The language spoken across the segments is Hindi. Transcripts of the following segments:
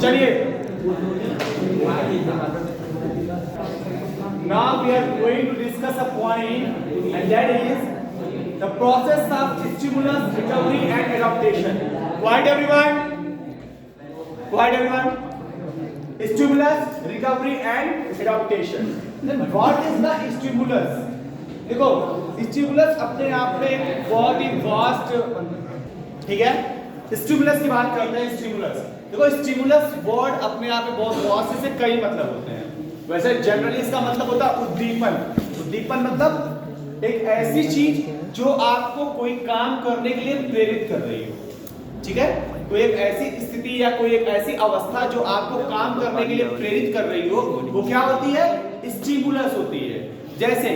चलिए, now we are going to discuss a point, and that is the process of stimulus recovery and adaptation. Quiet everyone. Quiet everyone. Stimulus recovery and adaptation. Then what is the stimulus? देखो, स्टिमुलस अपने आप में एक बहुत ही वास्ट, ठीक है, स्टिमुलस की बात करते हैं। स्टिमुलस देखो, स्टिमुलस वर्ड अपने आप में बहुत वास्ट, से कई मतलब होते हैं। वैसे जनरली इसका मतलब होता है उद्दीपन। उद्दीपन मतलब एक ऐसी चीज जो आपको कोई काम करने के लिए प्रेरित कर रही हो, ठीक है, कोई एक ऐसी स्थिति या कोई एक ऐसी अवस्था जो आपको काम करने के लिए प्रेरित कर रही हो, वो क्या होती है? स्टिमुलस होती है। जैसे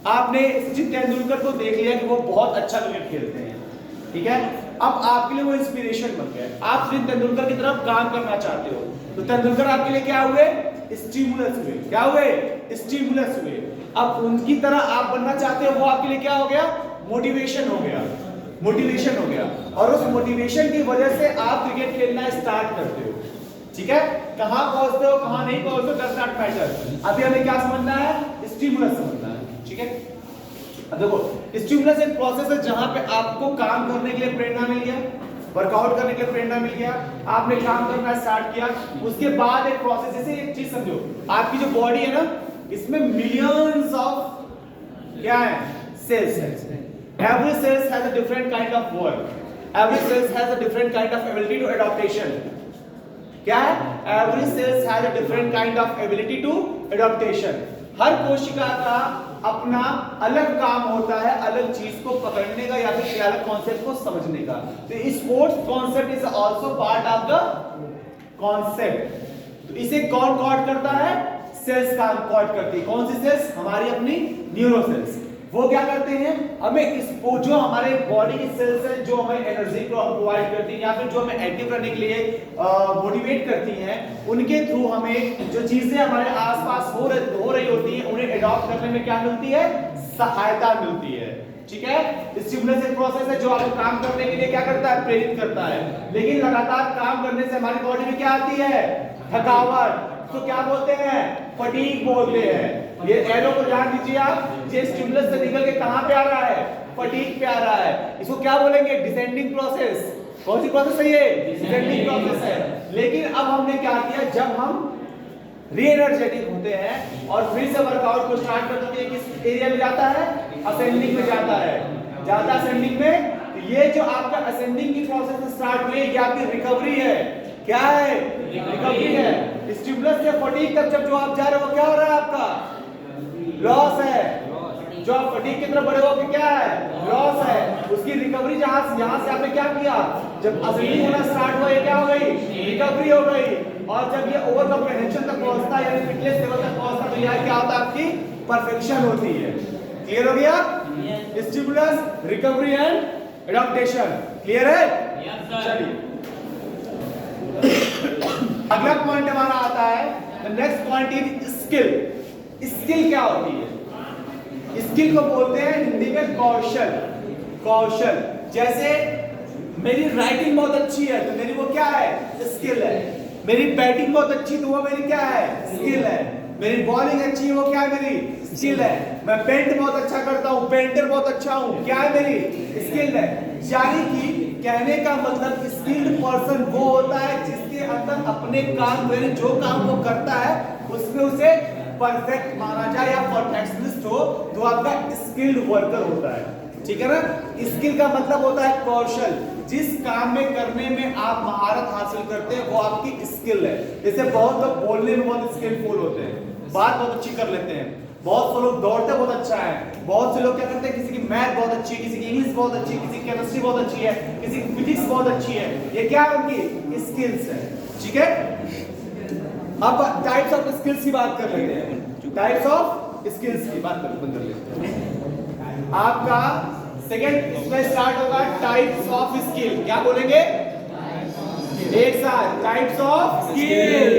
आपने सचिन तेंदुलकर को देख लिया कि वो बहुत अच्छा क्रिकेट खेलते हैं, ठीक है, अब आपके लिए वो इंस्पिरेशन बन गया, आप सचिन तेंदुलकर की तरफ काम करना चाहते हो, तो तेंदुलकर आपके लिए क्या हुए? स्टिमुलस हुए। क्या हुए? स्टिमुलस हुए। अब उनकी तरह आप बनना चाहते हो, वो आपके लिए क्या हो गया? मोटिवेशन हो गया। मोटिवेशन हो गया, और उस मोटिवेशन की वजह से आप क्रिकेट खेलना स्टार्ट करते हो, ठीक है। कहां पहुंचते हो, कहां नहीं पहुंचते हो, डज नॉट मैटर। अभी हमें क्या समझना है? स्टिमुलस समझना है, ठीक है। अब देखो, स्टिमुलस एक प्रोसेस है जहां पे आपको काम करने के लिए प्रेरणा मिल गया, वर्कआउट करने के लिए प्रेरणा मिल गया, आपने काम करना स्टार्ट किया, उसके बाद एक प्रोसेस, जैसे एक चीज समझो, आपकी जो बॉडी है ना, इसमें मिलियंस ऑफ क्या है? सेल्स है। Every cells has a different kind of work. Every cells has a different kind of ability to adaptation. क्या है? Every cells has a different kind of ability to adaptation. हर कोशिका का अपना अलग काम होता है, अलग चीज को पकड़ने का या फिर अलग कॉन्सेप्ट को समझने का। तो sports concept is also part of the concept. तो इसे कौन कॉड करता है? सेल्स काम कॉड करती है। कौन सी सेल्स? हमारी अपनी न्यूरो सेल्स। वो क्या करते हैं? हमें जो हमारे बॉडी की सेल्स हैं, जो हमें एनर्जी को प्रोवाइड करती हैं या फिर जो हमें एक्टिव रहने के लिए मोटिवेट करती हैं, उनके थ्रू हमें जो चीजें हमारे आसपास हो रही होती हैं, उन्हें अडॉप्ट करने में क्या मिलती है? सहायता मिलती है, ठीक है। स्टिमुलस एक प्रोसेस है जो आपको काम करने के लिए क्या करता है? प्रेरित करता है। लेकिन लगातार काम करने से हमारी बॉडी में क्या आती है? थकावट। तो क्या बोलते हैं? फटीग बोलते हैं। ये एरो को ध्यान दीजिए आप, ये स्टिमुलस से निकल के कहां पे आ रहा है? फटीग पे आ रहा है। इसको क्या बोलेंगे? Descending process. कौन सी प्रोसेस है ये? डिसेंडिंग प्रोसेस है। लेकिन अब हमने क्या किया, जब हम री एनर्जेटिक होते हैं और फिर से वर्कआउट को स्टार्ट करते हैं, किस एरिया में जाता है? असेंडिंग में जाता है। जाता असेंडिंग में। तो ये जो आपका असेंडिंग की प्रोसेस स्टार्ट हुई, ये आपकी रिकवरी है। क्या है? रिकवरी है। स्टिमुलस से फटीग तक जब जो आप जा रहे हो, क्या हो रहा है? आपका लॉस है। जो आप फटीग की तरफ बढ़े हो, क्या है? लॉस है। उसकी रिकवरी यहां से आपने क्या किया? जब असेंडिंग होना स्टार्ट हुआ, ये क्या हो गई? रिकवरी हो गई। और जब ये ओवर कॉम्प्रिहेंशन तक पहुंचता है, यानी फिटनेस लेवल तक पहुंचता है, तो यह क्या होता है? आपकी परफेक्शन होती है। क्लियर हो गया? Stimulus, recovery and adaptation. Clear है? चलिए, अगला पॉइंट हमारा आता है, the next point is skill. Skill क्या होती है? स्किल को बोलते हैं हिंदी में कौशल। कौशल, जैसे मेरी राइटिंग बहुत अच्छी है तो मेरी वो क्या है? स्किल है। मेरी बैटिंग बहुत अच्छी, तो वो मेरी क्या है? स्किल है। मेरी बॉलिंग अच्छी है, वो क्या है? मेरी स्किल है। मैं पेंट बहुत अच्छा करता हूँ, पेंटर बहुत अच्छा हूँ, क्या है? मेरी स्किल है। यानी कि कहने का मतलब स्किल्ड पर्सन वो होता है जिसके अंदर अपने काम में जो काम वो करता है उसमें उसे परफेक्ट माना जाए या परफेक्शनिस्ट हो, तो आपका स्किल्ड वर्कर होता है, ठीक है ना। स्किल का मतलब होता है कौशल। जिस काम में करने में आप महारत हासिल करते हैं वो आपकी स्किल है। जैसे बहुत लोग बोलने में बहुत स्किलफुल होते हैं, बात बहुत अच्छी कर लेते हैं, बहुत से लोग दौड़ते बहुत अच्छा है, बहुत से लोग क्या करते हैं, किसी की मैथ बहुत अच्छी है, किसी की इंग्लिश बहुत अच्छी है, किसी की केमिस्ट्री बहुत अच्छी है, किसी की फिजिक्स बहुत अच्छी है। ये क्या है? उनकी स्किल्स है, ठीक है। अब टाइप्स ऑफ स्किल्स की बात कर लेते हैं। टाइप्स ऑफ स्किल्स की बात कर लेते हैं। आपका सेकंड इसमें स्टार्ट होगा टाइप्स ऑफ स्किल। क्या बोलेंगे? एक साथ, टाइप्स ऑफ स्किल,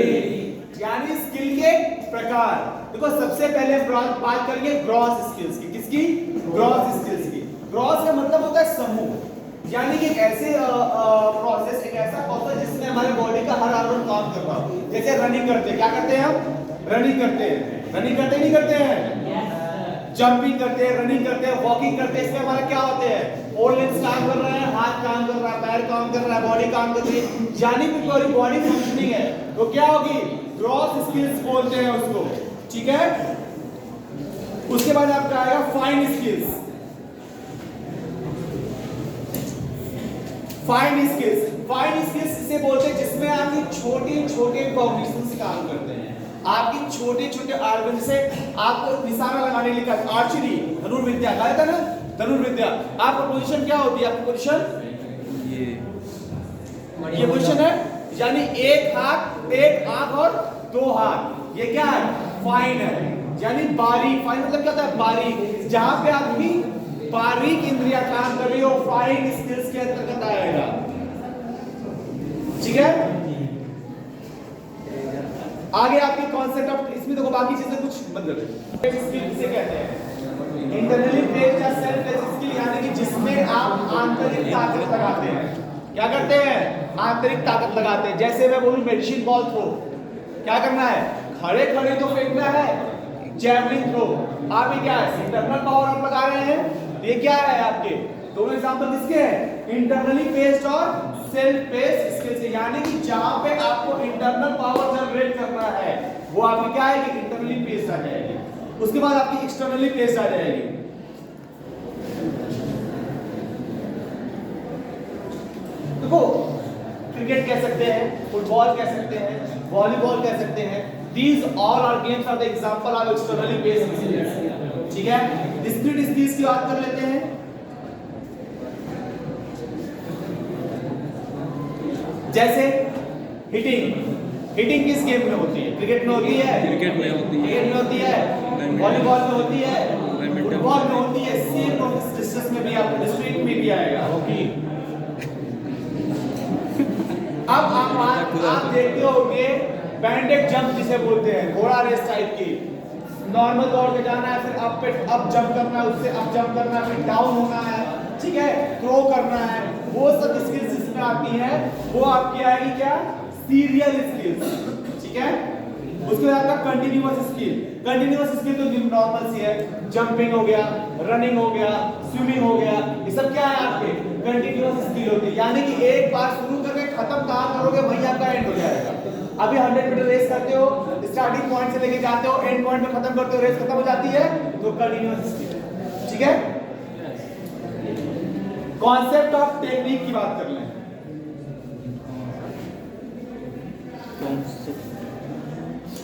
यानी स्किल के प्रकार। देखो, सबसे पहले बात करेंगे ग्रॉस स्किल्स की। किसकी? ग्रॉस स्किल्स की। ग्रॉस का मतलब होता है समूह। यानी कि एक ऐसे प्रोसेस, एक ऐसा प्रोसेस जिसमें हमारे बॉडी का हर ऑर्गन काम कर रहा हो। जैसे रनिंग करते हैं, क्या करते हैं हम? रनिंग करते हैं। रनिंग करते नहीं करते हैं? जंपिंग करते हैं, रनिंग करते हैं, वॉकिंग करते हैं। इसमें हमारा क्या होते हैं? ऑल लिम्स काम कर रहे हैं, हाथ काम कर रहा है, पैर काम कर रहा है, बॉडी काम कर रही है, यानी कि पूरी बॉडी फंक्शनिंग है। तो क्या होगी? ग्रॉस स्किल्स बोलते हैं उसको, ठीक है। उसके बाद आपका आएगा fine skills. Fine skills, fine skills इसे बोलते हैं जिसमें आपके छोटे छोटे कॉग्निशन से काम करते हैं। आपकी छोटे छोटे ऑर्गन से आपको निशाना लगाने के लिए, आर्चरी, धनुर्विद्या, कहा था ना, धनुर्विद्या। आपका पोजीशन क्या होती है? आपकी पोजीशन ये पोजीशन है, यानी एक हाथ, एक आंख और दो हाथ, ये क्या है? फाइन है, यानी बारीक। फाइन मतलब क्या होता है? बारीक। जहां पे आपकी बारीक इंद्रियां काम कर रही हो, फाइन स्किल्स के अंतर्गत आएगा, ठीक है। आगे आपके कॉन्सेप्ट ऑफ, इसमें देखो बाकी चीजें कुछ मतलब स्किल से कहते हैं इंटरनली प्लेस्ड या सेल्फ प्लेस्ड स्किल, यानी कि जिसमें आप आंतरिक ताकत लगाते हैं। क्या करते हैं? आंतरिक ताकत लगाते हैं। जैसे मैं बोलूं मेडिसिन बॉल थ्रो, क्या करना है? खड़े खड़े तो फेंकना है। जैवलिन थ्रो, आप ये क्या है? इंटरनल पावर आप लगा रहे हैं। ये क्या है आपके दोनों एग्जांपल किसके हैं? इंटरनली बेस्ड और सेल्फ बेस्ड स्किल्स, यानी कि जहां पे आपको इंटरनल पावर जनरेट करना है वो आपकी क्या है? इंटरनली बेस्ड आ जाएगी। उसके बाद आपकी एक्सटर्नली बेस्ड आ जाएगी। देखो क्रिकेट कह सकते हैं, फुटबॉल कह सकते हैं, वॉलीबॉल कह सकते हैं। These all are games are the example of externally based skills, ठीक है। डिस्क्रीट स्किल्स की बात कर लेते हैं। जैसे हिटिंग, हिटिंग किस गेम में होती है? क्रिकेट में होती है, क्रिकेट में होती है, क्रिकेट में होती है, वॉलीबॉल में होती है, फुटबॉल में होती है। सेम डिस्टेंस में भी आपको डिस्क्रीट में भी आएगा हॉकी। अब आप देखते होंगे बैंडेड जंप जिसे बोलते हैं, घोड़ा रेस टाइप की। नॉर्मल दौड़ के जाना है, फिर अप पे अप जंप करना है, उससे अप जंप करना है, फिर डाउन होना है, ठीक है, थ्रो करना है। वो सब स्किल्स इसमें आती हैं, वो आपकी आएगी क्या? सीरियल स्किल्स, ठीक है। उसके बाद आपका कंटिन्यूअस स्किल। कंटिन्यूअस स्किल तो नॉर्मल सी है, जंपिंग हो गया, रनिंग हो गया, स्विमिंग हो गया, ये सब क्या है? आपके कंटिन्यूअस स्किल होती है, यानी कि एक बार शुरू करके खत्म कहां करोगे वही आपका एंड हो जाएगा। अभी 100 मीटर रेस करते हो, स्टार्टिंग पॉइंट से लेके जाते हो, एंड पॉइंट पे खत्म करते हो, रेस खत्म हो जाती है, तो कंटिन्यूअस स्किल, ठीक है। कॉन्सेप्ट ऑफ टेक्निक की बात कर लें।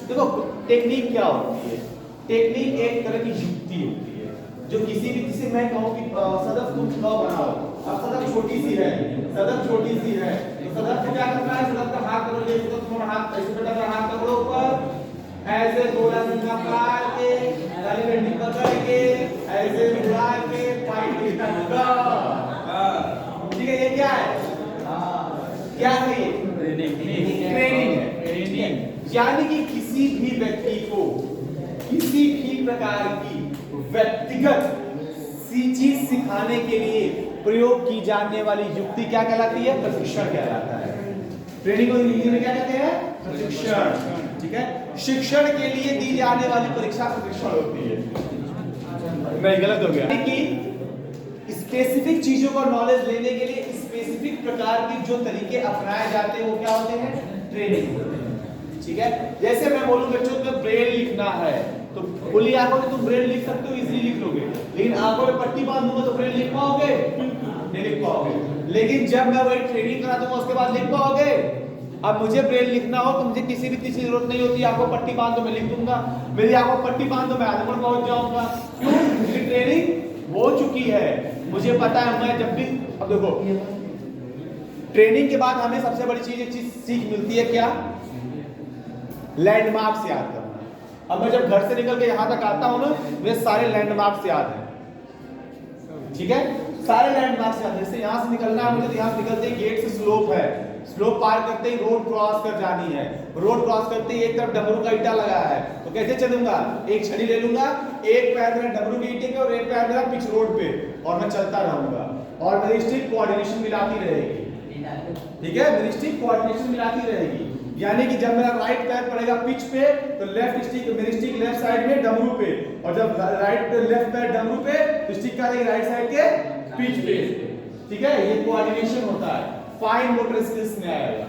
देखो टेक्निक क्या होती है? टेक्निक एक तरह की युक्ति होती है जो किसी भी, जिसे मैं कहूं कि सदफ तुम खिलाओ बनाओ, अब सदफ छोटी सी है, सदफ छोटी सी है, तो सदफ को क्या करना है? सदफ का हाथ करो, जैसे तुम्हारा हाथ ऐसे बेटा का हाथ पकड़ो ऊपर, ऐसे गोला सिंगा मार के, ताली डंडी पकड़ के, ऐसे उड़ा के फाइट करना, ठीक है। ये क्या है? क्या है ये? ट्रेनिंग है, ट्रेनिंग। यानी कि किसी भी व्यक्ति को किसी भी प्रकार की व्यक्तिगत चीज सिखाने के लिए प्रयोग की जाने वाली युक्ति क्या कहलाती है? प्रशिक्षण कहलाता है। ट्रेनिंग को हिंदी में क्या कहते हैं? प्रशिक्षण, ठीक है। शिक्षण के लिए दी जाने वाली परीक्षा प्रशिक्षण होती है। नहीं, गलत हो गया। कि स्पेसिफिक चीजों का नॉलेज लेने के लिए स्पेसिफिक प्रकार के जो तरीके अपनाए जाते हैं वो क्या होते हैं? ट्रेनिंग, ठीक है। जैसे मैं बोलूं बच्चों को ब्रेल लिखना है, तो खुली आंखों से तुम ब्रेल लिख सकते हो, इजीली लिख लोगे, लेकिन आंखों में पट्टी बांध दूंगा तो ब्रेल लिख पाओगे? नहीं लिख पाओगे। लेकिन जब मैं वही ट्रेनिंग करा दूंगा उसके बाद लिख पाओगे? अब मुझे ब्रेल लिखना हो तो मुझे किसी भी चीज की जरूरत नहीं होती, आंखों पट्टी बांध दो मैं लिख दूंगा, मेरी आंखों पट्टी बांध दो मैं आगे बढ़ पहुंच जाऊंगा। क्यों? क्योंकि ट्रेनिंग हो चुकी है, मुझे पता है। मैं जब भी, अब देखो ट्रेनिंग के बाद हमें सबसे बड़ी चीज एक चीज सीख मिलती है, क्या? लैंडमार्क्स याद करना। अब मैं जब घर से निकल के यहां तक आता हूं ना, मुझे सारे लैंडमार्क्स याद हैं, ठीक है। सारे लैंडमार्क्स याद हैं। जैसे यहां से निकलना है मुझे, तो यहां से निकलते ही गेट से स्लोप है, स्लोप पार करते ही रोड क्रॉस कर जानी है, रोड क्रॉस करते ही एक तरफ डमरू का ईटा लगा है, तो कैसे चलूंगा? एक छड़ी ले लूंगा, एक पैर मेरा डमरू के ईटे पे और एक पैर मेरा पिच रोड पे, और मैं चलता रहूंगा। और मेरी स्टिक कोऑर्डिनेशन मिलाती रहेगी। ठीक है, मेरी स्टिक कोऑर्डिनेशन मिलाती रहेगी। यानी कि जब मेरा राइट पैर पड़ेगा पिच पे तो लेफ्ट स्टिक, मेरी स्टिक लेफ्ट साइड में डमरू पे, और जब राइट लेफ्ट पैर डमरू पे तो स्टिक क्या रहेगी राइट साइड के पिच पे। ठीक है, ये कोऑर्डिनेशन होता है, फाइन मोटर स्किल्स में आएगा।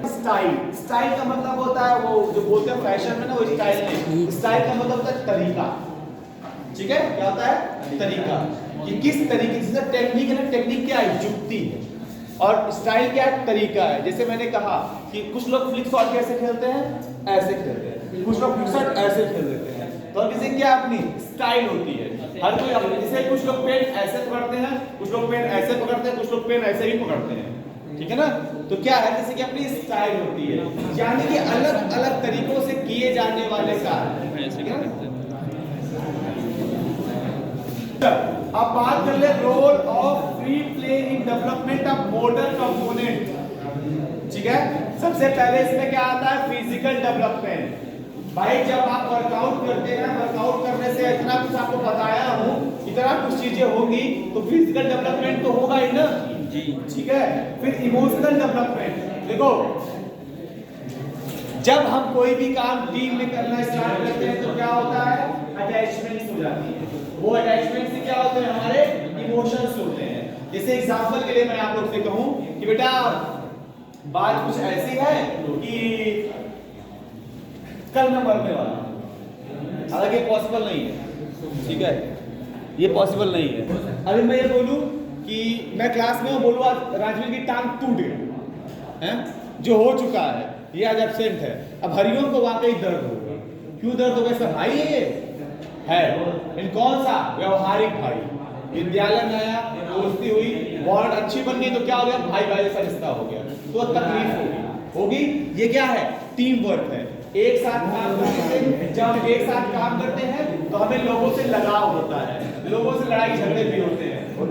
स्टाइल, स्टाइल का मतलब होता है वो जो बोलते हैं फैशन में ना, वो स्टाइल नहीं। स्टाइल का मतलब होता है तरीका। ठीक है, क्या होता है तरीका, कि किस तरीके से। टेक्निक है ना, टेक्निक क्या है युक्ति, और स्टाइल क्या है तरीका है। जैसे मैंने कहा कि कुछ लोग फ्लिक शॉट कैसे खेलते हैं, ऐसे खेलते हैं, कुछ लोग फ्लिक शॉट ऐसे खेल देते हैं, तो किसी क्या अपनी स्टाइल होती है। हर कोई अपनी, जैसे कुछ लोग पेन ऐसे पकड़ते हैं, कुछ लोग पेन ऐसे पकड़ते हैं, कुछ लोग पेन ऐसे ही पकड़ते हैं। ठीक है ना, तो क्या है किसी की अपनी स्टाइल होती है, यानी कि अलग अलग तरीकों से किए जाने वाले कार्य। अब बात कर ले role of free play in development of motor component. ठीक है, सबसे पहले इसमें क्या आता है फिजिकल डेवलपमेंट। भाई जब आप वर्कआउट करते हैं, वर्कआउट करने से इतना कुछ आपको बताया हूं, इतना कुछ चीजें होंगी, तो फिजिकल डेवलपमेंट तो होगा ही ना जी। ठीक है, फिर इमोशनल डेवलपमेंट। देखो जब हम कोई भी काम टीम में करना स्टार्ट करते हैं तो क्या होता है अटैचमेंट हो जाती है। वो अटैचमेंट से क्या होते हैं हमारे इमोशंस होते हैं। जैसे एग्जांपल के लिए मैं आप लोग से कहूं कि बेटा बात कुछ ऐसी है कि कल मैं मरने वाला हूं, हालांकि पॉसिबल नहीं है। ठीक है, ये पॉसिबल नहीं है। अभी मैं ये बोलूं कि मैं क्लास में बोलूं आज राजवीर की टांग टूट गई है, जो हो चुका है, ये आज एब्सेंट है। अब हरिओम को वाकई दर्द होगा। क्यों दर्द होगा? इसका भाई है इन कौन सा व्यवहारिक भाई, विद्यालय में आया, दोस्ती हुई, बॉन्ड अच्छी बन गई, तो क्या हो गया भाई भाई जैसा रिश्ता हो गया, तो तकलीफ होगी। ये क्या है टीम वर्क है। एक साथ काम करने से, जब हम एक साथ काम करते हैं तो हमें लोगों से लगाव होता है, लोगों से लड़ाई झगड़े भी होते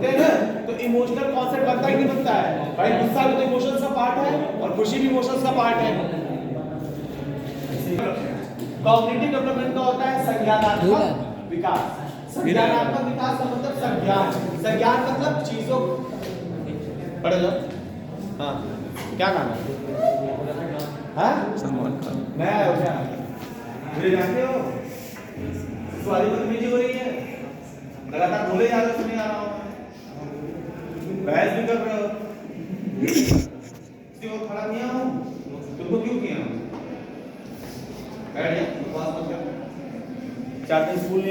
हैं ना, तो इमोशनल कॉन्सेप्ट बनता है कि नहीं बनता है? भाई गुस्सा भी तो इमोशंस का पार्ट है और खुशी भी इमोशंस का पार्ट है। कॉग्निटिव डेवलपमेंट का होता है संज्ञानात्मक विकास। संज्ञानात्मक विकास का मतलब संज्ञान, संज्ञान मतलब चीजों पढ़ लो। हाँ, क्या नाम है? हाँ, सलमान खान। मैं आया हूँ क्या? मुझे जानते हो? सवारी बदतमीजी हो रही है, लगातार बोले जा रहे हो, सुने आ रहा हूँ, बहस भी कर रहे हो। किसी को खड़ा किया हूँ, तुमको क्यों किया हूँ? बैठ जा, बकवास मत कर। 4 दिन स्कूल